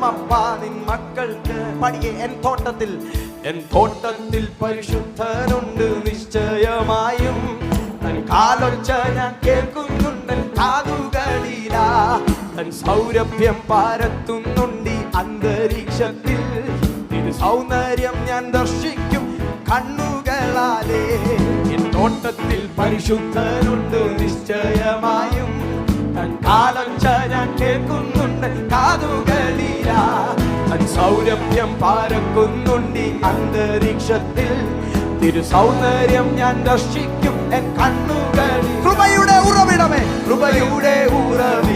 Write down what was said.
അപ്പാ നിൻ മക്കൾക്ക്. പടിയെ എൻ തോട്ടത്തിൽ പരിശുദ്ധനുണ്ട് നിശ്ചയമായും. തൻ കാലൊച്ച ഞാൻ കേൾക്കുന്നുണ്ട് കാതുകളിലാ. തൻ സൗരഭ്യം പാരത്തുന്നുണ്ട് ഈ അന്തരീക്ഷത്തിൽ. ഇത് സൗന്ദര്യം ഞാൻ ദർശിക്കും കണ്ണുകളാലേ. എൻ തോട്ടത്തിൽ പരിശുദ്ധനുണ്ട് നിശ്ചയമായും. തൻ കാലൊച്ച ഞാൻ കേൾക്കുന്നുണ്ട് കാതുകളിലാ. തൻ സൗരഭ്യം പാരക്കുന്നുണ്ട് ഈ അന്തരീക്ഷത്തിൽ. തിരു സൗന്ദര്യം ഞാൻ ദർശിക്കും എൻ കണ്ണുകളിൽ. കൃപയുടെ ഉറവിടമേ, കൃപയുടെ ഉറവിടമേ,